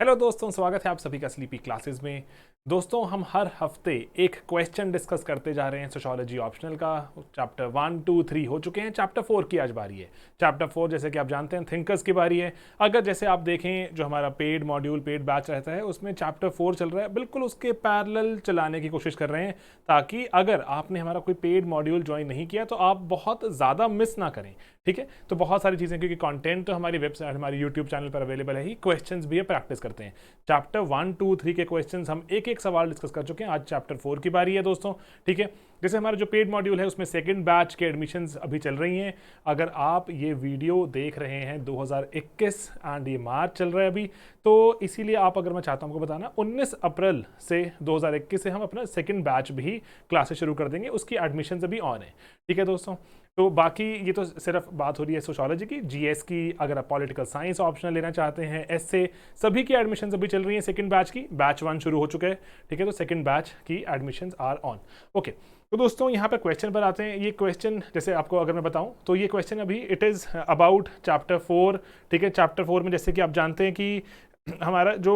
Hello दोस्तों, स्वागत है आप सभी का स्लीपी क्लासेस में। दोस्तों, हम हर हफ्ते एक क्वेश्चन डिस्कस करते जा रहे हैं सोशियोलॉजी ऑप्शनल का। चैप्टर 1, 2, 3 हो चुके हैं, चैप्टर 4 की आज बारी है। चैप्टर 4 जैसे कि आप जानते हैं थिंकर्स की बारी है। अगर जैसे आप देखें जो हमारा पेड मॉड्यूल पेड बैच रहता है उसमें चैप्टर 4 चल रहा है, बिल्कुल उसके पैरेलल चलाने की कोशिश कर रहे हैं ताकि अगर आपने हमारा कोई पेड मॉड्यूल ज्वाइन नहीं किया तो आप बहुत ज़्यादा मिस ना करें। ठीक है, तो बहुत सारी चीज़ें, क्योंकि कंटेंट तो हमारी वेबसाइट हमारी यूट्यूब चैनल पर अवेलेबल है ही, क्वेश्चंस भी है, प्रैक्टिस करते हैं। चैप्टर 1, 2, 3 के क्वेश्चंस हम एक एक सवाल डिस्कस कर चुके हैं। आज चैप्टर 4 की बारी है दोस्तों। ठीक है, जैसे हमारा जो पेड मॉड्यूल है उसमें सेकंड बैच के एडमिशन्स अभी चल रही हैं। अगर आप ये वीडियो देख रहे हैं 2021 एंड ये मार्च चल रहा है अभी, तो इसीलिए आप, अगर मैं चाहता हूँ आपको बताना, 19 अप्रैल से 2021 से हम अपना सेकंड बैच भी क्लासेस शुरू कर देंगे। उसकी एडमिशन्स अभी ऑन है। ठीक है दोस्तों, तो बाकी ये तो सिर्फ बात हो रही है सोशियोलॉजी की। जीएस की, अगर आप पॉलिटिकल साइंस ऑप्शनल लेना चाहते हैं, एसए, सभी की एडमिशन्स अभी चल रही हैं सेकंड बैच की। बैच 1 शुरू हो चुका है। ठीक है, तो सेकंड बैच की एडमिशन्स आर ऑन। ओके, तो दोस्तों यहाँ पर क्वेश्चन पर आते हैं। ये क्वेश्चन जैसे आपको अगर मैं बताऊँ तो ये क्वेश्चन अभी इट इज़ अबाउट चैप्टर 4। ठीक है, चैप्टर 4 में जैसे कि आप जानते हैं कि हमारा जो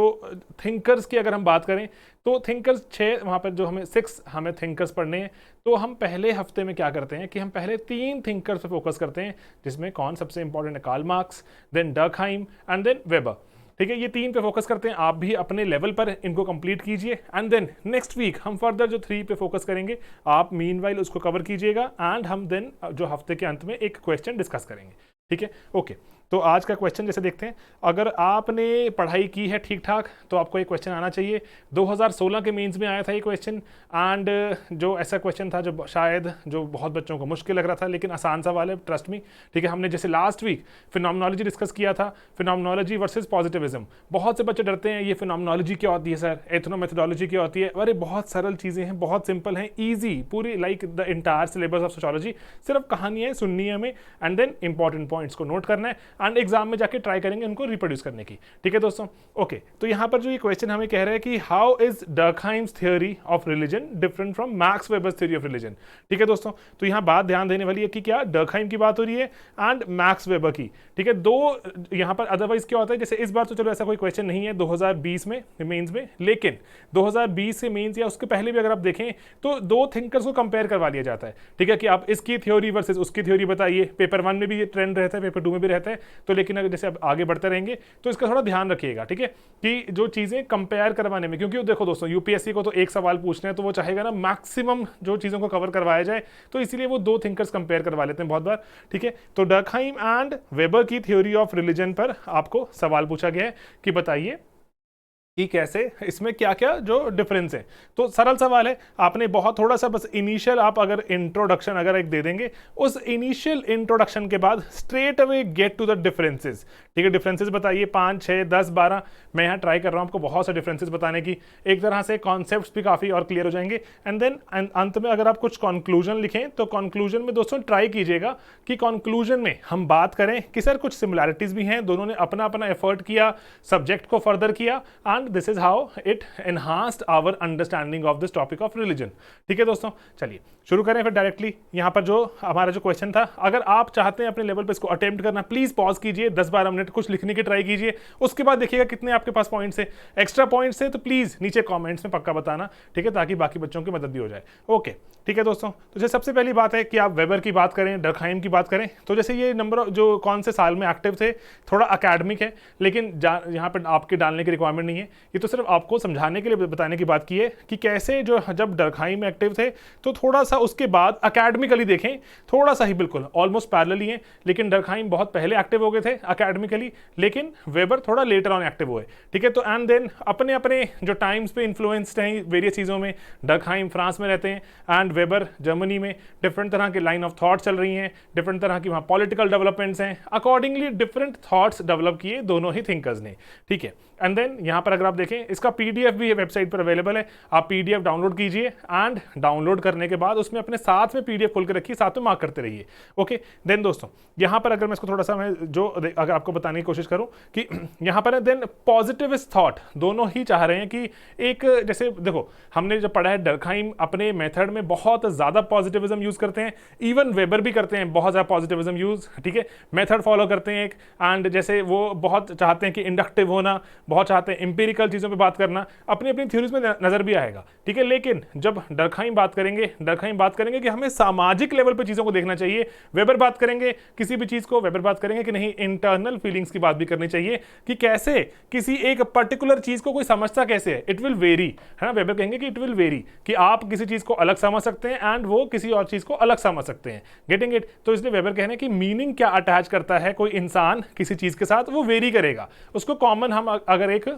थिंकर्स की अगर हम बात करें तो थिंकर्स 6, वहाँ पर जो हमें 6 हमें थिंकर्स पढ़ने हैं। तो हम पहले हफ्ते में क्या करते हैं कि हम पहले 3 थिंकर्स पे फोकस करते हैं, जिसमें कौन सबसे इंपॉर्टेंट है? Karl Marx, then Durkheim and then Weber. ठीक है, ये 3 पे फोकस करते हैं। आप भी अपने लेवल पर इनको कंप्लीट कीजिए एंड देन नेक्स्ट वीक हम फर्दर जो 3 पे फोकस करेंगे, आप मीनवाइल उसको कवर कीजिएगा एंड हम देन जो हफ्ते के अंत में एक क्वेश्चन डिस्कस करेंगे। ठीक है, ओके। तो आज का क्वेश्चन जैसे देखते हैं, अगर आपने पढ़ाई की है ठीक ठाक तो आपको ये क्वेश्चन आना चाहिए। 2016 के मेंस में आया था ये क्वेश्चन एंड जो ऐसा क्वेश्चन था जो शायद जो बहुत बच्चों को मुश्किल लग रहा था, लेकिन आसान सवाल है, ट्रस्ट मी। ठीक है, हमने जैसे लास्ट वीक फिनोमिनोलॉजी डिस्कस किया था, फिनोमिनोलॉजी वर्सेस पॉजिटिविज्म। बहुत से बच्चे डरते हैं ये फिनोमिनोलॉजी क्या होती है सर, एथनोमेथोडोलॉजी क्या होती है। अरे बहुत सरल चीज़ें हैं, बहुत सिंपल हैं, ईजी, पूरी like the entire syllabus of sociology. सिर्फ कहानियाँ सुननी है हमें एंड देन इंपॉर्टेंट पॉइंट्स को नोट करना है एंड एग्जाम में जाके ट्राई करेंगे उनको रिप्रोड्यूस करने की। ठीक है दोस्तों, ओके। तो यहाँ पर जो ये क्वेश्चन हमें कह रहा है कि how is Durkheim's theory of religion different from Max Weber's theory of religion. ठीक है दोस्तों, तो यहाँ बात ध्यान देने वाली है कि क्या डर्कहाइम की बात हो रही है एंड मैक्स वेबर की। ठीक है, दो यहाँ पर अदरवाइज क्या होता है, जैसे इस बार तो चलो ऐसा कोई क्वेश्चन नहीं है 2020 में मेंस में, लेकिन 2020 से मेंस या उसके पहले भी अगर आप देखें तो 2 थिंकर्स को कंपेयर करवा लिया जाता है। ठीक है, कि आप इसकी थ्योरी वर्सेस उसकी थ्योरी बताइए। पेपर 1 में भी ये ट्रेंड रहता है, पेपर 2 में भी रहता है। तो लेकिन अगर जैसे अब आगे बढ़ते रहेंगे तो इसका थोड़ा ध्यान रखिएगा। ठीक है, कि जो चीजें कंपेयर करवाने में, क्योंकि देखो दोस्तों यूपीएससी को तो एक सवाल पूछना है तो वो चाहेगा ना मैक्सिमम जो चीजों को कवर करवाया जाए, तो इसलिए वो 2 थिंकर्स कंपेयर करवा लेते हैं बहुत बार। ठीक है, तो डर्कहाइम एंड वेबर की थ्योरी ऑफ रिलीजन पर आपको सवाल पूछा गया है कि बताइए कि कैसे इसमें क्या क्या जो डिफरेंस है। तो सरल सवाल है, आपने बहुत थोड़ा सा बस इनिशियल आप अगर इंट्रोडक्शन अगर एक दे देंगे, उस इनिशियल इंट्रोडक्शन के बाद straight away get to the differences. ठीक है, डिफरेंसेस बताइए 5, 6, 10, 12। मैं यहाँ ट्राई कर रहा हूँ आपको बहुत से डिफरेंसेस बताने की, एक तरह से कॉन्सेप्ट्स भी काफ़ी और क्लियर हो जाएंगे एंड देन अंत में अगर आप कुछ कंक्लूजन लिखें तो कंक्लूजन में दोस्तों ट्राई कीजिएगा कि कंक्लूजन में हम बात करें कि सर कुछ सिमिलैरिटीज भी हैं, दोनों ने अपना अपना एफर्ट किया, सब्जेक्ट को फर्दर किया and this is how it enhanced our understanding of this topic of religion। ठीक है दोस्तों, चलिए शुरू करें फिर डायरेक्टली। यहाँ पर जो हमारा जो क्वेश्चन था, अगर आप चाहते हैं अपने लेवल पे इसको अटेम्प्ट करना, प्लीज पॉज कीजिए, 10-12 मिनट कुछ लिखने की ट्राई कीजिए, उसके बाद देखिएगा कितने आपके पास पॉइंट्स है। एक्स्ट्रा पॉइंट्स है तो प्लीज नीचे कॉमेंट्स में पक्का बताना। ठीक है, ताकि बाकी बच्चों की मदद भी हो जाए। ओके, ठीक है दोस्तों, तो जैसे सबसे पहली बात है कि आप वेबर की बात करें, डर्कहाइम की बात करें, तो जैसे ये नंबर जो कौन से साल में एक्टिव थे, थोड़ा अकेडमिक है, लेकिन यहाँ पर आपके डालने की रिक्वायरमेंट नहीं है। ये तो सिर्फ आपको समझाने के लिए बताने की बात की है कि कैसे जो जब डर्कहाइम में एक्टिव थे तो थोड़ा सा उसके बाद अकेडमिकली देखें, थोड़ा सा ही बिल्कुल ऑलमोस्ट पैरेलल ही है, लेकिन डर्कहाइम बहुत पहले एक्टिव हो गए थे अकेडमिकली, लेकिन वेबर थोड़ा लेटर ऑन एक्टिव हुए। ठीक है, तो एंड देन अपने अपने जो टाइम्स पे इन्फ्लुएंस्ड हैं वेरियस चीज़ों में। डर्कहाइम फ्रांस में रहते हैं एंड वेबर जर्मनी में। डिफरेंट तरह के लाइन ऑफ थॉट चल रही हैं, डिफरेंट तरह की वहाँ पॉलिटिकल डेवलपमेंट्स हैं, अकॉर्डिंगली डिफरेंट थॉट्स डेवलप किए दोनों ही थिंकर्स ने। ठीक है, एंड देन यहाँ पर अगर अगर आप देखें इसका पीडीएफ भी वेबसाइट पर अवेलेबल है, आप पीडीएफ डाउनलोड कीजिए एंड डाउनलोड करने के बाद उसमें अपने साथ में पीडीएफ खोल के रखिए, साथ में मार्क करते रहिए। ओके, देन दोस्तों यहाँ पर अगर मैं इसको थोड़ा सा मैं जो अगर आपको बताने की कोशिश करूँ कि यहाँ पर देन पॉजिटिविस्ट थॉट दोनों ही चाह रहे हैं कि एक जैसे देखो हमने जब पढ़ा है डर्कहाइम अपने मेथड में बहुत ज़्यादा पॉजिटिविज्म यूज़ करते हैं, इवन वेबर भी करते हैं बहुत ज़्यादा पॉजिटिविज्म यूज़, ठीक है, मेथड फॉलो करते हैं एक, एंड जैसे वो बहुत चाहते हैं कि इंडक्टिव होना, बहुत चाहते हैं एम्पिरिकल चीज़ों पे बात करना, अपनी अपनी थ्योरीज में नज़र भी आएगा, ठीक है। लेकिन जब डर्कहाइम बात करेंगे कि हमें सामाजिक लेवल पे चीज़ों को देखना चाहिए, वेबर बात करेंगे किसी भी चीज़ को, वेबर बात करेंगे कि नहीं इंटरनल फीलिंग्स की बात भी करनी चाहिए कि कैसे किसी एक पर्टिकुलर चीज़ को कोई समझता कैसे है, इट विल वेरी, है ना। वेबर कहेंगे कि इट विल वेरी, कि आप किसी चीज़ को अलग समझ सकते हैं एंड वो किसी और चीज़ को अलग समझ सकते हैं, गेटिंग इट। तो इसलिए वेबर कहने हैं कि मीनिंग क्या अटैच करता है कोई इंसान किसी चीज़ के साथ, वो वेरी करेगा, उसको कॉमन हम अगर एक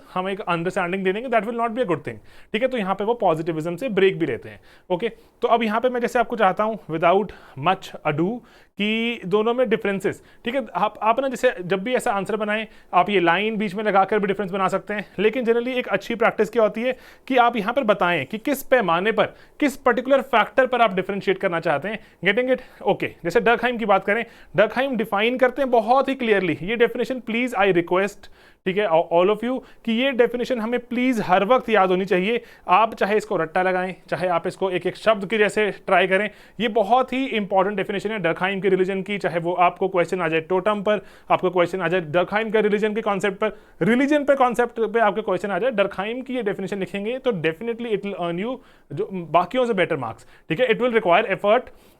अंडरस्टैंडिंग दे देंगे that will not be a good thing, ठीक है। तो यहाँ पे वो पॉजिटिविज्म से ब्रेक भी रहते हैं। ओके, तो अब यहाँ पे मैं जैसे आपको चाहता हूँ विदाउट मच अडू कि दोनों में डिफरेंसेस, ठीक है। आप ना जैसे जब भी ऐसा आंसर बनाएं आप ये लाइन बीच में लगाकर भी डिफरेंस बना सकते हैं, लेकिन जनरली एक अच्छी प्रैक्टिस क्या होती है कि आप यहाँ पर बताएं कि किस पैमाने पर, किस पर्टिकुलर फैक्टर पर आप डिफरेंशिएट करना चाहते हैं, गेटिंग इट। ओके, जैसे डर्कहाइम की बात करें, डर्कहाइम डिफाइन करते हैं बहुत ही क्लियरली, ये डेफिनेशन प्लीज आई रिक्वेस्ट, ठीक है, ऑल ऑफ यू, कि ये डेफिनेशन हमें प्लीज हर वक्त याद होनी चाहिए। आप चाहे इसको रट्टा लगाएं, चाहे आप इसको एक एक शब्द के जैसे ट्राई करें, ये बहुत ही इंपॉर्टेंट डेफिनेशन है डर्कहाइम के रिलीजन की। चाहे वो आपको क्वेश्चन आ जाए टोटम पर, आपको क्वेश्चन आ जाए डर्कहाइम का रिलीजन के कॉन्सेप्ट पर, रिलीजन पे कॉन्सेप्ट पे आपके क्वेश्चन आ जाए, डर्कहाइम की ये डेफिनेशन लिखेंगे तो definitely it will earn you जो बाकियों से बेटर मार्क्स, ठीक है। इट विल रिक्वायर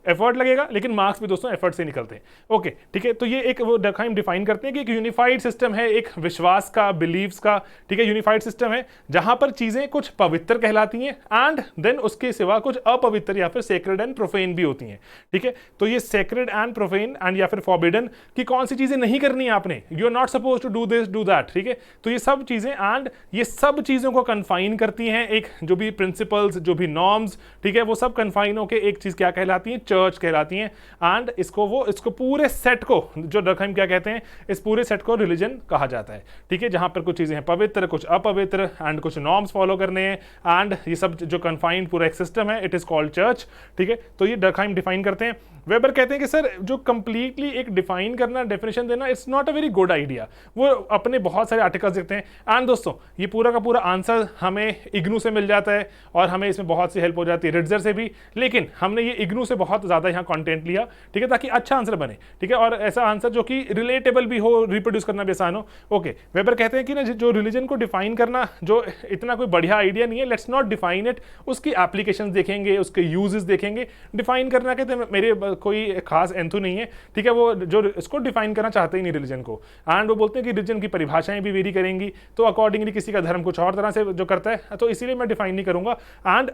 एफर्ट लगेगा, लेकिन मार्क्स भी दोस्तों एफर्ट से निकलते हैं। ओके, ठीक है, तो ये एक वो डर्कहाइम डिफाइन करते हैं कि एक यूनिफाइड सिस्टम है, एक विश्वास का, बिलीव्स का, ठीक है, यूनिफाइड सिस्टम है जहां पर चीजें कुछ पवित्र कहलाती हैं एंड देन उसके सिवा कुछ अपवित्र या फिर सेक्रेड एंड प्रोफेन भी होती हैं, ठीक है। तो ये सेक्रेड एंड प्रोफेन एंड या फिर फॉरबिडन की कौन सी चीजें नहीं करनी है आपने, you are not suppose to do this do that, ठीक है। तो ये सब चीजें एंड ये सब चीजों को कन्फाइन करती हैं एक जो भी प्रिंसिपल्स, जो भी नॉर्म्स, ठीक है, वो सब कन्फाइन होकर एक चीज क्या कहलाती है, चर्च कहलाती है। एंड इसको पूरे सेट को जो डर्कहाइम क्या कहते हैं, इस पूरे सेट को रिलीजन कहा जाता है, ठीक है, जहां पर कुछ चीजें हैं पवित्र, कुछ अपवित्र एंड कुछ नॉर्म्स फॉलो करने हैं एंड ये सब जो कन्फाइंड पूरा एक सिस्टम है, इट इज कॉल्ड चर्च, ठीक है। तो ये डर्कहाइम डिफाइन करते हैं। वेबर कहते हैं कि सर जो कंप्लीटली एक डिफाइन करना, डेफिनेशन देना, it's not a very good idea. वो अपने बहुत सारे आर्टिकल्स देखते हैं एंड दोस्तों ये पूरा का पूरा आंसर हमें इग्नू से मिल जाता है और हमें इसमें बहुत सी हेल्प हो जाती है रिट्जर से भी, लेकिन हमने ये इग्नू से बहुत ज़्यादा यहाँ कंटेंट लिया, ठीक है, ताकि अच्छा आंसर बने, ठीक है, और ऐसा आंसर जो कि रिलेटेबल भी हो, रिप्रोड्यूस करना भी आसान हो। ओके, वेबर कहते हैं कि ना जो रिलीजन को डिफाइन करना जो इतना कोई बढ़िया आइडिया नहीं है, लेट्स नॉट डिफाइन इट, उसकी एप्लीकेशंस देखेंगे, उसके यूजेस देखेंगे। डिफाइन करना कहते हैं मेरे कोई खास एंथू नहीं है, ठीक है, वो जो इसको डिफाइन करना चाहते ही नहीं रिलीजन को, एंड वो बोलते हैं कि रिलीजन की परिभाषाएं भी वेरी करेंगी, तो अकॉर्डिंगली किसी का धर्म कुछ और तरह से जो करता है, तो इसीलिए मैं डिफाइन नहीं करूंगा। एंड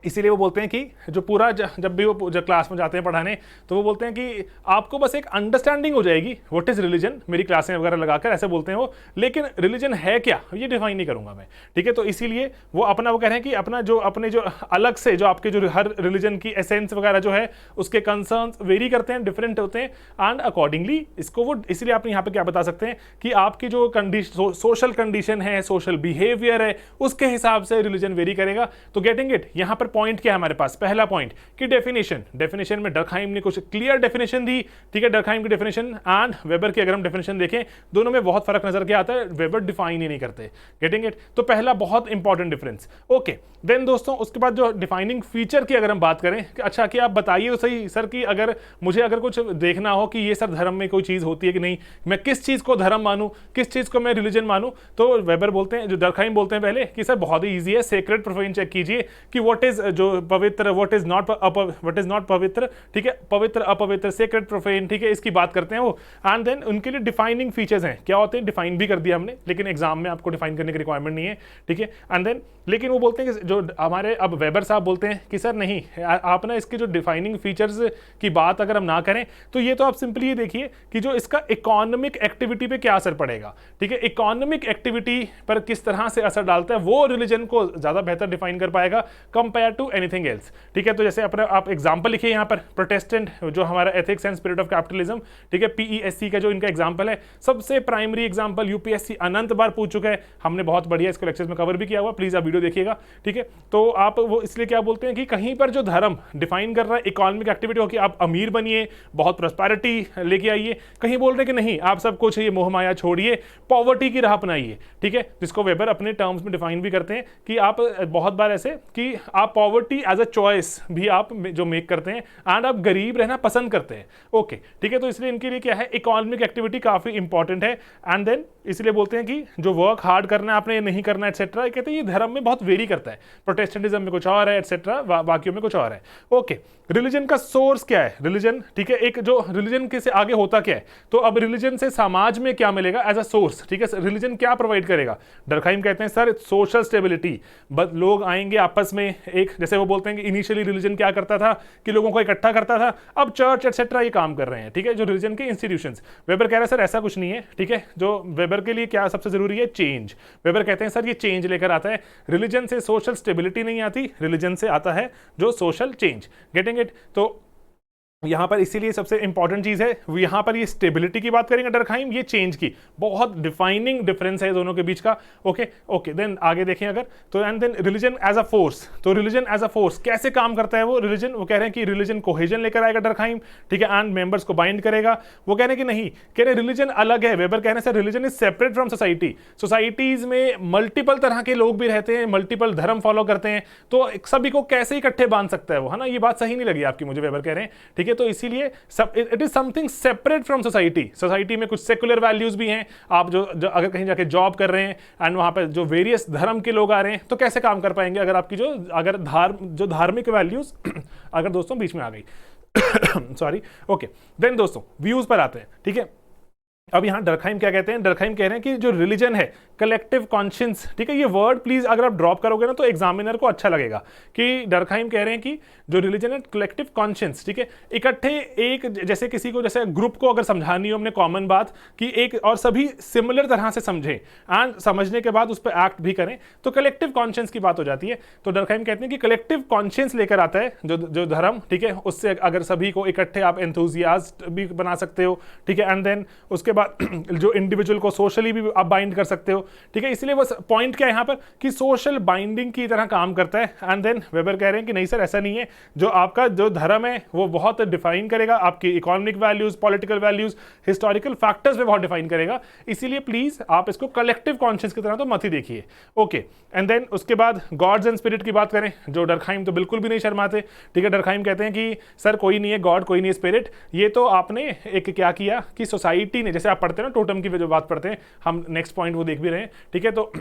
इसीलिए वो बोलते हैं कि जो पूरा जब भी वो जब क्लास में जाते हैं पढ़ाने, तो वो बोलते हैं कि आपको बस एक अंडरस्टैंडिंग हो जाएगी व्हाट इज रिलीजन, मेरी क्लासें वगैरह लगाकर ऐसे बोलते हैं वो, लेकिन रिलीजन है क्या ये डिफाइन नहीं करूंगा मैं, ठीक है। तो इसीलिए वो कह रहे हैं कि अपने जो अलग से जो आपके जो हर रिलीजन की एसेंस वगैरह जो है उसके कंसर्न्स वेरी करते हैं, डिफरेंट होते हैं, एंड अकॉर्डिंगली इसको वो, इसलिए आप यहाँ पे क्या बता सकते हैं कि आपकी जो सोशल कंडीशन है, सोशल बिहेवियर है, उसके हिसाब से रिलीजन वेरी करेगा। तो गेटिंग इट, यहाँ पर पॉइंट क्या है हमारे पास, पहला पॉइंट कि डेफिनेशन में डर्कहाइम ने कुछ क्लियर डेफिनेशन दी, ठीक है, डर्कहाइम की डेफिनेशन एंड वेबर की अगर हम डेफिनेशन देखें, दोनों में बहुत फर्क नजर क्या आता है, वेबर डिफाइन ही नहीं करते, गेटिंग इट। तो पहला बहुत इंपॉर्टेंट डिफरेंस। ओके, देन दोस्तों उसके बाद जो डिफाइनिंग फीचर की अगर हम बात करें, अच्छा कि आप बताइए तो सही सर कि अगर मुझे अगर कुछ देखना हो कि ये सर धर्म में कोई चीज होती है कि नहीं, मैं किस चीज को धर्म मानूं, किस चीज को मैं रिलीजन मानूं, तो वेबर बोलते हैं, जो डर्कहाइम बोलते हैं पहले कि सर बहुत ही ईजी है, सेक्रेड प्रोफेन चेक कीजिए कि व्हाट इज जो पवित्र, व्हाट इज नॉट पवित्र, ठीक है, पवित्र अपवित्र, सेक्रेड प्रोफेन, ठीक है, इसकी बात करते हैं वो। एंड देन उनके लिए डिफाइनिंग फीचर्स हैं, क्या होते हैं, डिफाइन भी कर दिया हमने, लेकिन एग्जाम में आपको डिफाइन करने की रिक्वायरमेंट नहीं है, ठीक है। एंड देन लेकिन वो बोलते हैं कि जो हमारे अब वेबर साहब बोलते हैं कि सर नहीं, आप ना इसके जो डिफाइनिंग फीचर्स की बात अगर हम ना करें, तो ये तो आप सिंपली ये देखिए कि जो इसका इकोनॉमिक एक्टिविटी पे क्या असर पड़ेगा, ठीक है, इकोनॉमिक एक्टिविटी पर किस तरह से असर डालता है, वो रिलीजन को ज्यादा बेहतर डिफाइन कर पाएगा compare that to anything else. ठीक है, तो जैसे अपना आप एग्जांपल लिखिए यहाँ पर, प्रोटेस्टेंट जो हमारा ethics and spirit of capitalism, ठीक है, PESC का जो इनका एग्जांपल है, सबसे प्राइमरी एग्जांपल यूपीएससी अनंत बार पूछ चुका है, हमने बहुत बढ़िया इसको लेक्चर्स में कवर भी किया हुआ, प्लीज आप वीडियो देखिएगा। ठीक है, तो आप वो इसलिए क्या बोलते हैं कि कहीं पर जो धर्म डिफाइन कर रहा है इकोनॉमिक एक्टिविटी हो कि आप अमीर बनिए, बहुत प्रॉस्पेरिटी लेके आइए, कहीं बोल रहे हैं कि नहीं आप सबको चाहिए मोह माया छोड़िए, पॉवर्टी की राह अपनाइए। ठीक है, जिसको वेबर अपने टर्म्स में डिफाइन भी करते हैं कि आप बहुत बार ऐसे कि आप पॉवर्टी एज अ चॉइस भी आप जो मेक करते हैं एंड आप गरीब रहना पसंद करते हैं। ओके, ठीक है, तो इसलिए इनके लिए क्या है, इकोनॉमिक एक्टिविटी काफी इंपॉर्टेंट है एंड देन इसलिए बोलते हैं कि जो वर्क हार्ड करना है आपने ये नहीं करना एटसेट्रा, कहते हैं ये धर्म में बहुत वेरी करता है, प्रोटेस्टेंटिज्म में कुछ और है एटसेट्रा, बाकियों में कुछ और है। ओके, रिलीजन का सोर्स क्या है, रिलीजन, ठीक है, एक जो रिलीजन के से आगे होता क्या है, तो अब रिलीजन से समाज में क्या मिलेगा एज अ सोर्स। ठीक है, रिलीजन क्या प्रोवाइड करेगा, डरखाइम कहते हैं सर सोशल स्टेबिलिटी, लोग आएंगे आपस में एक, जैसे वो बोलते हैं कि इनिशियली रिलीजन क्या करता था कि लोगों को इकट्ठा करता था, अब चर्च एटसेट्रा ये काम कर रहे हैं। ठीक है, जो रिलीजन के इंस्टीट्यूशंस, वेबर कह रहे हैं सर ऐसा कुछ नहीं है। ठीक है, जो वेबर के लिए क्या सबसे जरूरी है, चेंज। वेबर कहते हैं सर ये चेंज लेकर आता है, रिलीजन से सोशल स्टेबिलिटी नहीं आती, रिलीजन से आता है जो सोशल चेंज। Getting it? तो यहां पर इसीलिए सबसे इंपॉर्टेंट चीज है, यहां पर ये स्टेबिलिटी की बात करेंगे डरखाइम, ये चेंज की, बहुत डिफाइनिंग डिफरेंस है दोनों के बीच का। ओके ओके, देन आगे देखें अगर तो, and then religion as a force, तो रिलीजन एज अ फोर्स कैसे काम करता है वो रिलीजन, वो कह रहे हैं कि रिलीजन कोहेजन लेकर आएगा डरखाइम, ठीक है, एंड मेंबर्स को बाइंड करेगा। वो कह रहे हैं कि नहीं, कह रहे रिलीजन अलग है, वेबर कह रहे हैं sir religion is separate from society, societies में मल्टीपल तरह के लोग भी रहते हैं, मल्टीपल धर्म फॉलो करते हैं, तो सभी को कैसे इकट्ठे बांध सकता है वो, है ना, ये बात सही नहीं लगी आपकी मुझे, वेबर कह रहे हैं। ठीक है, तो इसीलिए it is something separate from society, society में कुछ सेकुलर वैल्यूज भी हैं, आप जो अगर कहीं जाके जॉब कर रहे हैं एंड वहां पे जो वेरियस धर्म के लोग आ रहे हैं, तो कैसे काम कर पाएंगे अगर आपकी अगर धार्मिक वैल्यूज अगर दोस्तों बीच में आ गई सॉरी। ओके, देन दोस्तों व्यूज पर आते हैं। ठीक है, अब यहां डरखाइम क्या कहते हैं, डरखाइम कह रहे हैं कि जो रिलीजन है कलेक्टिव कॉन्शियंस, ठीक है, ये वर्ड प्लीज अगर आप ड्रॉप करोगे ना तो एग्जामिनर को अच्छा लगेगा कि डरखाइम कह रहे हैं कि जो रिलीजन है कलेक्टिव कॉन्शियंस, ठीक है, इकट्ठे एक, जैसे किसी को, जैसे ग्रुप को अगर समझानी हो हमने कॉमन बात कि एक और सभी सिमिलर तरह से समझें एंड समझने के बाद उस पर एक्ट भी करें, तो कलेक्टिव कॉन्शियंस की बात हो जाती है। तो डरखाइम कहते हैं कि कलेक्टिव कॉन्शियंस लेकर आता है जो धर्म, ठीक है, उससे अगर सभी को इकट्ठे आप एंथुजियास्ट भी बना सकते हो, ठीक है, एंड देन उसके बाद जो इंडिविजुअल को सोशली भी आप बाइंड कर सकते हो। ठीक है, इसलिए बस पॉइंट क्या है यहां पर कि सोशल बाइंडिंग की तरह काम करता है। एंड देन वेबर कह रहे हैं कि नहीं सर ऐसा नहीं है, जो आपका जो धर्म है वो बहुत डिफाइन करेगा आपकी economic values, political values, historical factors पे बहुत डिफाइन करेगा, इसीलिए प्लीज आप इसको कलेक्टिव कॉन्शियस की तरह तो मत ही देखिए। ओके, एंड देन उसके बाद गॉड्स एंड स्पिरिट की बात करें, जो डरखाइम तो बिल्कुल भी नहीं शर्माते। ठीक है, डरखाइम कहते हैं कि सर कोई नहीं है गॉड, कोई नहीं है स्पिरिट, ये तो आपने एक क्या किया कि सोसाइटी ने, जैसे आप पढ़ते हैं ना टोटम की जो बात पढ़ते हैं हम, नेक्स्ट पॉइंट वो देख भी रहे हैं। ठीक है, तो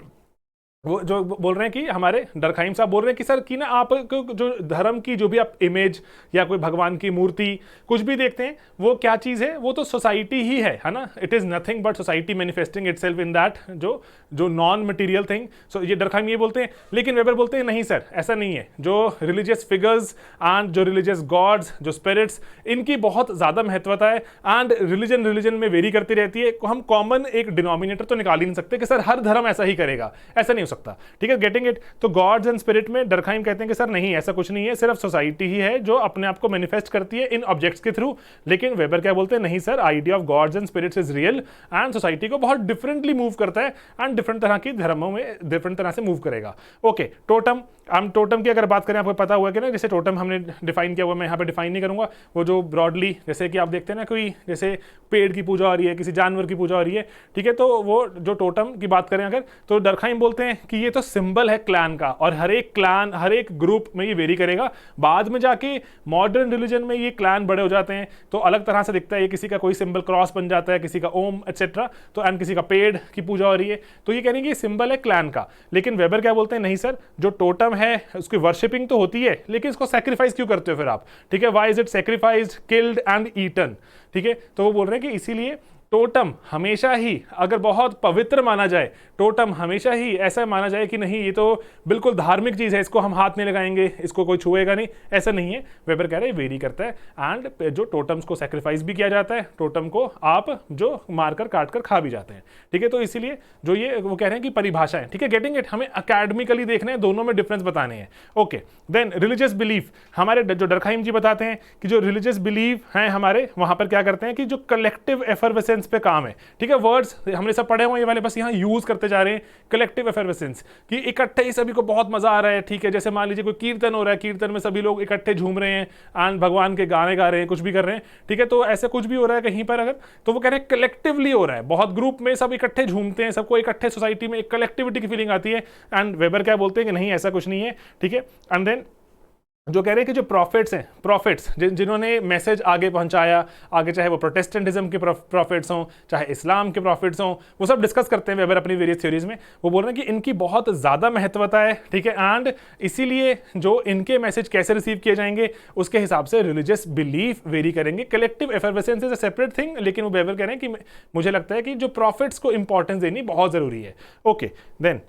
वो जो बोल रहे हैं कि हमारे डरखाइम साहब बोल रहे हैं कि सर कि ना आप जो धर्म की जो भी आप इमेज या कोई भगवान की मूर्ति कुछ भी देखते हैं वो क्या चीज़ है, वो तो सोसाइटी ही है ना, it is nothing but society manifesting itself in that जो नॉन मटेरियल थिंग। सो ये डरखाइम ये बोलते हैं, लेकिन वेबर बोलते हैं नहीं सर ऐसा नहीं है, जो रिलीजियस फिगर्स एंड जो रिलीजियस गॉड्स, जो स्पिरिट्स, इनकी बहुत ज़्यादा महत्वता है एंड रिलीजन में वेरी करती रहती है, हम कॉमन एक डिनोमिनेटर तो निकाल ही नहीं सकते कि सर हर धर्म ऐसा ही करेगा, ऐसा नहीं सकता। ठीक है, गेटिंग इट? तो गॉड्स एंड स्पिरिट में डरखाइम कहते हैं कि सर नहीं ऐसा कुछ नहीं है, सिर्फ सोसाइटी ही है जो अपने आप को मैनिफेस्ट करती है इन ऑब्जेक्ट्स के थ्रू। लेकिन वेबर क्या बोलते हैं, नहीं sir idea of gods and spirits is real and society को बहुत डिफरेंटली मूव करता है एंड डिफरेंट तरह की धर्मों में डिफरेंट तरह से मूव करेगा। ओके, टोटम, हम टोटम की अगर बात करें, आपको पता हुआ कि ना, जैसे टोटम हमने डिफाइन किया हुआ, मैं यहाँ पे डिफाइन नहीं करूंगा, वो जो ब्रॉडली जैसे कि आप देखते हैं ना, कोई जैसे पेड़ की पूजा हो रही है, किसी जानवर की पूजा हो रही है, ठीक है, तो वो जो टोटम की बात करें अगर, तो डरखाइम बोलते हैं कि ये तो सिंबल है क्लैन का, और हर एक क्लैन, हर एक ग्रुप में ये वेरी करेगा। बाद में जाके मॉडर्न रिलीजन में ये क्लैन बड़े हो जाते हैं तो अलग तरह से दिखता है, ये किसी का कोई सिंबल क्रॉस बन जाता है, किसी का ओम एक्सेट्रा, तो एंड किसी का पेड़ की पूजा हो रही है, तो ये कह रहे हैं कि सिंबल है क्लैन का। लेकिन वेबर क्या बोलते हैं, नहीं सर जो टोटम है उसकी वर्शिपिंग तो होती है, लेकिन इसको सैक्रिफाइस क्यों करते हो फिर आप? ठीक है, why is it sacrificed, killed and eaten? ठीक है, तो वो बोल रहे हैं कि इसीलिए टोटम हमेशा ही अगर बहुत पवित्र माना जाए, टोटम हमेशा ही ऐसा माना जाए कि नहीं ये तो बिल्कुल धार्मिक चीज़ है, इसको हम हाथ नहीं लगाएंगे, इसको कोई छुएगा नहीं, ऐसा नहीं है। वेबर कह रहे हैं वेरी करता है। एंड जो टोटम्स को सेक्रीफाइस भी किया जाता है, टोटम को आप जो मारकर काट कर खा भी जाते हैं, ठीक है। तो इसीलिए जो ये वो कह रहे हैं कि परिभाषा है, ठीक है, गेटिंग इट, हमें अकेडमिकली देखना है, दोनों में डिफरेंस बताने हैं। ओके, देन रिलीजियस बिलीफ, हमारे जो डरखाइम जी बताते हैं कि जो रिलीजियस बिलीफ हैं हमारे, वहां पर क्या करते हैं कि जो कलेक्टिव एफर्वेसेंस पे काम है, ठीक है। वर्ड्स हमने सब पढ़े हुए ये वाले, बस यहाँ यूज करते जा रहे हैं। कलेक्टिव एफर्वेसेंस कि इकट्ठे ही सभी को बहुत मजा आ रहा है, ठीक है। जैसे मान लीजिए कोई कीर्तन हो रहा है, कीर्तन में सभी लोग इकट्ठे झूम रहे हैं एंड भगवान के गाने गा रहे हैं, कुछ भी कर रहे हैं, ठीक है। तो ऐसे कुछ भी हो रहा है कहीं पर अगर, तो वो कह रहे हैं कलेक्टिवली हो रहा है, बहुत ग्रुप में सब इकट्ठे झूमते हैं, सबको इकट्ठे सोसाइटी में एक कलेक्टिविटी की फीलिंग आती है। एंड वेबर क्या बोलते हैं कि नहीं ऐसा कुछ नहीं है, ठीक है। एंड देन जो कह रहे हैं कि जो प्रॉफिट्स हैं, प्रॉफिट्स जिन्होंने मैसेज आगे पहुंचाया, आगे चाहे वो प्रोटेस्टेंटिज्म के प्रॉफिट्स हों, चाहे इस्लाम के प्रॉफिट्स हों, वो सब डिस्कस करते हैं वेबर अपनी वेरियस थ्योरीज में। वो बोल रहे हैं कि इनकी बहुत ज़्यादा महत्वता है, ठीक है। एंड इसीलिए जो इनके मैसेज कैसे रिसीव किए जाएंगे उसके हिसाब से रिलीजियस बिलीफ वेरी करेंगे। Collective effervescence is a separate thing, लेकिन वो वेबर कह रहे हैं कि मुझे लगता है कि जो प्रॉफिट्स को इंपॉर्टेंस देनी बहुत ज़रूरी है। ओके, देन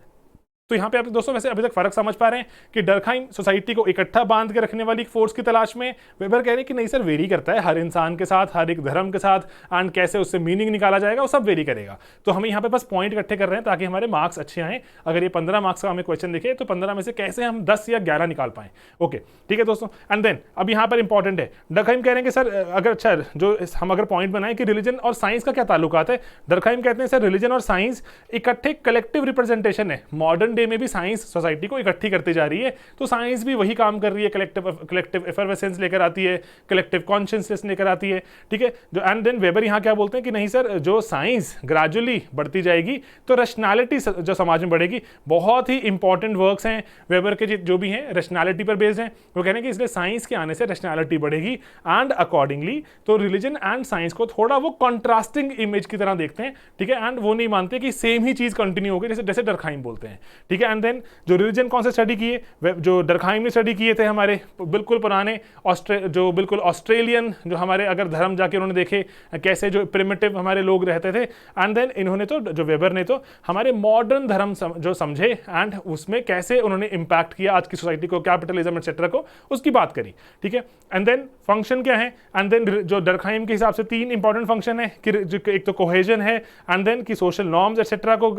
तो यहाँ पे आप दोस्तों वैसे अभी तक फर्क समझ पा रहे हैं कि डरखाइम सोसाइटी को इकट्ठा बांध के रखने वाली फोर्स की तलाश में, वेबर कह रहे हैं कि नहीं सर वेरी करता है हर इंसान के साथ, हर एक धर्म के साथ, एंड कैसे उससे मीनिंग निकाला जाएगा वो सब वेरी करेगा। तो हम यहाँ पे बस पॉइंट इकट्ठे कर रहे हैं ताकि हमारे मार्क्स अच्छे आए। अगर ये 15 मार्क्स का हमें क्वेश्चन दिखे तो 15 में से कैसे हम 10 या 11 निकाल पाए। ओके, ठीक है दोस्तों। एंड देन अब यहाँ पर इंपॉर्टेंट है, डरखाइम कह रहे हैं कि सर अगर अच्छा जो हम अगर पॉइंट बनाए कि रिलीजन और साइंस का क्या ताल्लुकात है, डरखाइम कहते हैं सर रिलीजन और साइंस इकट्ठे कलेक्टिव रिप्रेजेंटेशन है। मॉडर्न डे में भी साइंस सोसाइटी को इकट्ठी करती जा रही है, तो साइंस भी वही काम कर रही है, कलेक्टिव एफर्वेसेंस लेकर आती है, कलेक्टिव कॉन्शियसनेस लेकर आती है, ठीक है। जो एंड देन वेबर यहाँ क्या बोलते हैं कि नहीं सर जो साइंस ग्रेजुअली बढ़ती जाएगी तो रैशनैलिटी जो समाज में बढ़ेगी। बहुत ही इंपॉर्टेंट वर्क्स हैं वेबर के जो भी हैं रैशनैलिटी पर बेस्ड हैं। वो कह रहे हैं कि इसलिए साइंस के आने से रैशनैलिटी बढ़ेगी एंड अकॉर्डिंगली तो रिलीजन एंड साइंस को थोड़ा वो कॉन्ट्रास्टिंग इमेज की तरह देखते हैं, ठीक है। एंड वो नहीं मानते कि सेम ही चीज कंटिन्यू होगी, जैसे डरखाइम बोलते हैं, ठीक है। एंड देन जो रिलीजन कौन से स्टडी किए, जो डरखाइम ने स्टडी किए थे हमारे बिल्कुल पुराने जो बिल्कुल ऑस्ट्रेलियन जो हमारे अगर धर्म जाके उन्होंने देखे कैसे जो प्रिमिटिव हमारे लोग रहते थे। एंड देन इन्होंने तो जो वेबर ने तो हमारे मॉडर्न धर्म जो समझे एंड उसमें कैसे उन्होंने इंपैक्ट किया आज की सोसाइटी को, कैपिटलिज्म एक्सेट्रा को, उसकी बात करी, ठीक है। एंड देन फंक्शन क्या है, एंड देन जो डरखाइम के हिसाब से 3 इंपॉर्टेंट फंक्शन है कि एक तो कोहेजन है, एंड देन की सोशल नॉर्म्स एक्सेट्रा को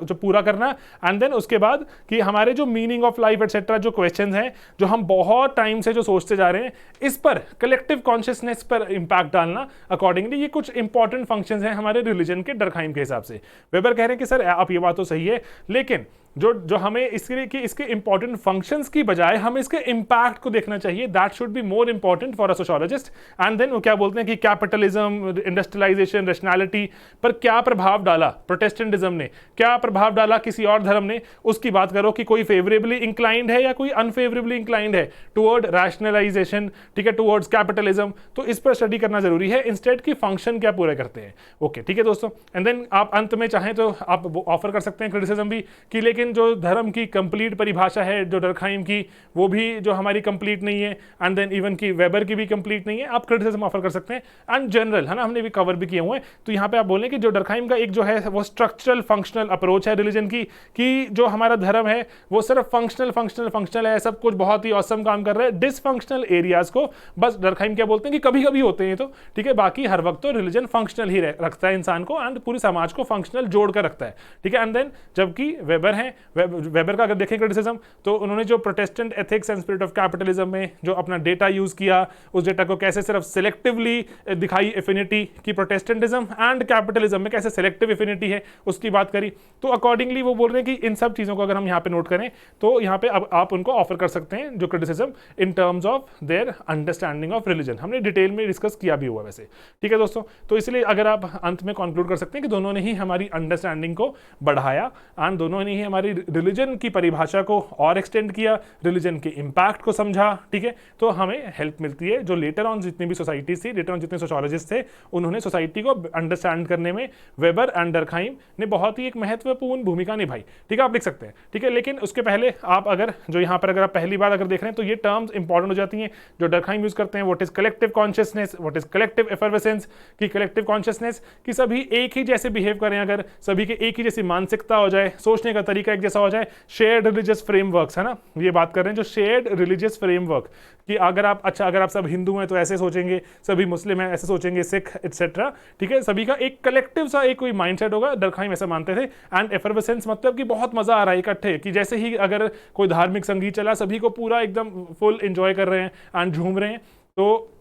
जो पूरा करना, एंड देन उसके बाद कि हमारे जो मीनिंग ऑफ लाइफ एक्सेट्रा जो क्वेश्चंस हैं जो हम बहुत टाइम से जो सोचते जा रहे हैं, इस पर कलेक्टिव कॉन्शियसनेस पर इंपैक्ट डालना अकॉर्डिंगली, ये कुछ इंपॉर्टेंट फंक्शंस हैं हमारे रिलीजन के डरखाइम के हिसाब से। वेबर कह रहे हैं कि सर आप ये बात तो सही है, लेकिन जो हमें इसके इंपॉर्टेंट फंक्शंस की बजाय हमें इसके इंपैक्ट को देखना चाहिए, that should be more important for a sociologist. And then वो क्या बोलते हैं कि कैपिटलिज्म, इंडस्ट्रियलाइजेशन, रैशनैलिटी पर क्या प्रभाव डाला प्रोटेस्टेंटिज्म ने, क्या प्रभाव डाला किसी और धर्म ने, उसकी बात करो कि कोई फेवरेबली इंक्लाइंड है या कोई अनफेवरेबली इंक्लाइंड है टुवर्ड रैशनलाइजेशन, ठीक है, टुवर्ड्स कैपिटलिज्म। तो इस पर स्टडी करना जरूरी है इंस्टेड की फंक्शन क्या पूरे करते हैं। ओके, ठीक है दोस्तों। एंड देन आप अंत में चाहें तो आप ऑफर कर सकते हैं क्रिटिसिज्म भी कि लेकिन जो धर्म की कंप्लीट परिभाषा है जो डरखाइम की, वो भी जो हमारी कंप्लीट नहीं है, एंड देन इवन की वेबर की भी कंप्लीट नहीं है। आप क्रिटिसिज्म ऑफर कर सकते हैं एंड जनरल है ना, हमने भी कवर भी किए हुए हैं। तो यहाँ पे आप बोलें कि जो डरखाइम का एक जो है वो स्ट्रक्चरल फंक्शनल अप्रोच है रिलीजन की, कि जो हमारा धर्म है वो सिर्फ फंक्शनल है, सब कुछ बहुत ही औसम काम कर रहा है, डिसफंक्शनल एरियाज को बस डरखाइम क्या बोलते हैं कि कभी कभी होते हैं, तो ठीक है, बाकी हर वक्त तो रिलीजन फंक्शनल ही रखता है इंसान को एंड पूरी समाज को फंक्शनल जोड़ कर रखता है, ठीक है। एंड देन जबकि वेबर है, वेबर का अगर देखें क्रिटिसिज्म, तो उन्होंने जो Protestant ethics and spirit of capitalism में जो अपना डेटा यूज किया, उस डेटा को कैसे सिर्फ सिलेक्टिवली दिखाई एफिनिटी की, प्रोटेस्टेंटिज्म एंड कैपिटलिज्म में कैसे सिलेक्टिव एफिनिटी है उसकी बात करी। तो अकॉर्डिंगली वो बोल रहे हैं कि इन सब चीजों को अगर हम यहाँ पे नोट करें तो यहाँ पे अब आप उनको ऑफर कर सकते हैं जो criticism in terms of their understanding of religion. हमने डिटेल में डिस्कस किया भी हुआ वैसे, ठीक है दोस्तों। तो इसलिए अगर आप अंत में कंक्लूड कर सकते हैं कि दोनों ने ही हमारी अंडरस्टैंडिंग को बढ़ाया एंड दोनों ने ही हमारे हमारी रिलीजन की परिभाषा को और एक्सटेंड किया, रिलीजन के इम्पैक्ट को समझा, ठीक है, तो हमें हेल्प मिलती है। जो लेटर ऑन जितनी भी सोसाइटीज थी, लेटर ऑन जितने सोशियोलॉजिस्ट थे, उन्होंने सोसाइटी को अंडरस्टैंड करने में वेबर एंड डर्कहाइम ने बहुत ही एक महत्वपूर्ण भूमिका निभाई, ठीक है, आप लिख सकते हैं, ठीक है। लेकिन उसके पहले आप अगर जो यहाँ पर अगर आप पहली बार अगर देख रहे हैं तो ये टर्म्स इंपॉर्टेंट हो जाती हैं जो डर्कहाइम यूज करते हैं। What is collective consciousness, what is collective effervescence, की कलेक्टिव कॉन्शियसनेस कि सभी एक ही जैसे बिहेव करें, अगर सभी के एक ही जैसी मानसिकता हो जाए, सोचने का तरीका एक जैसा हो जाए, शेयर्ड रिलीजियस फ्रेमवर्क्स, है ना, ये बात कर रहे हैं जो शेयर्ड रिलीजियस फ्रेमवर्क, कि अगर आप अगर आप सब हिंदू हैं तो ऐसे सोचेंगे, सभी मुस्लिम हैं ऐसे सोचेंगे, सिख एटसेट्रा, ठीक है, सभी का एक कलेक्टिव सा एक कोई माइंडसेट होगा। डर्कहाइम ऐसा मानते थे। एंड एफर्वेसेंस मतलब कि बहुत मजा आ रहा है इकट्ठे, कि जैसे ही अगर कोई धार्मिक संगीत चला सभी को पूरा एकदम फुल एंजॉय कर रहे हैं एंड झूम रहे हैं, तो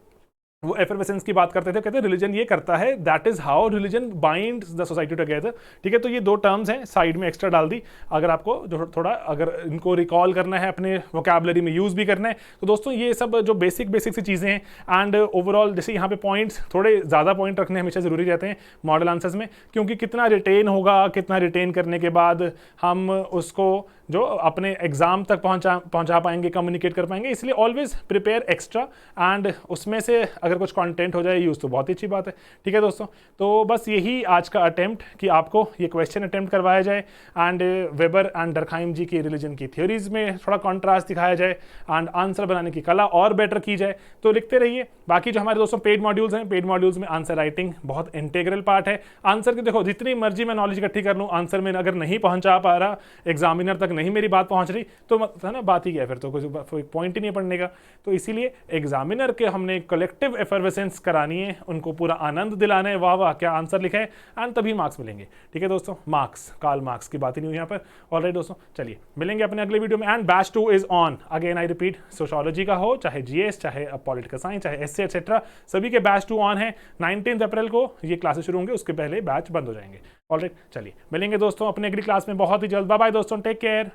वो एफर्वेसेंस की बात करते थे, कहते हैं रिलीजन ये करता है, that is how religion binds the society together, ठीक है। तो ये दो टर्म्स हैं, साइड में एक्स्ट्रा डाल दी, अगर आपको जो थोड़ा अगर इनको रिकॉल करना है, अपने वोकैबुलरी में यूज भी करना है, तो दोस्तों ये सब जो बेसिक सी चीजें हैं। एंड ओवरऑल जैसे यहाँ पे पॉइंट्स थोड़े ज्यादा पॉइंट रखने हमेशा जरूरी रहते हैं मॉडल आंसर्स में, क्योंकि कितना रिटेन होगा, कितना रिटेन करने के बाद हम उसको जो अपने एग्जाम तक पहुंचा पाएंगे, कम्युनिकेट कर पाएंगे, इसलिए ऑलवेज प्रिपेयर एक्स्ट्रा। एंड उसमें से अगर कुछ कंटेंट हो जाए यूज तो बहुत ही अच्छी बात है, ठीक है दोस्तों। तो बस यही आज का अटेम्प्ट कि आपको ये क्वेश्चन अटेम्प्ट करवाया जाए एंड वेबर एंड डर्कहाइम जी की रिलीजन की थ्योरीज में थोड़ा कॉन्ट्रास्ट दिखाया जाए एंड आंसर बनाने की कला और बेटर की जाए। तो लिखते रहिए। बाकी जो हमारे दोस्तों पेड मॉड्यूल्स हैं, पेड मॉड्यूल्स में आंसर राइटिंग बहुत इंटीग्रल पार्ट है। आंसर की देखो जितनी मर्जी मैं नॉलेज इकट्ठी कर लूँ, आंसर में अगर नहीं पहुंचा पा रहा, एग्जामिनर तक नहीं मेरी बात पहुंच रही, तो है ना, बात ही क्या, फिर तो कोई पॉइंट ही नहीं पढ़ने का। तो इसीलिए एग्जामिनर के हमने कलेक्टिव एफर्वेसेंस करानी है, उनको पूरा आनंद दिलाना है, वाह वाह क्या आंसर लिखा है, एंड तभी मार्क्स मिलेंगे, ठीक है दोस्तों। मार्क्स कार्ल मार्क्स की बात ही नहीं हुई यहाँ पर। ऑलराइट दोस्तों, चलिए मिलेंगे अपने अगले वीडियो में। And batch 2 is on again, I repeat, sociology का हो, चाहे जीएस, चाहे पॉलिटिकल साइंस, चाहे एसए एक्सेट्रा, सभी के बैच 2 ऑन है। 19 अप्रैल को ये क्लासेस शुरू होंगे, उसके पहले बैच बंद हो जाएंगे। ऑलराइट, चलिए मिलेंगे दोस्तों अपने अगली क्लास में बहुत ही जल्द। बाय बाय दोस्तों, टेक केयर।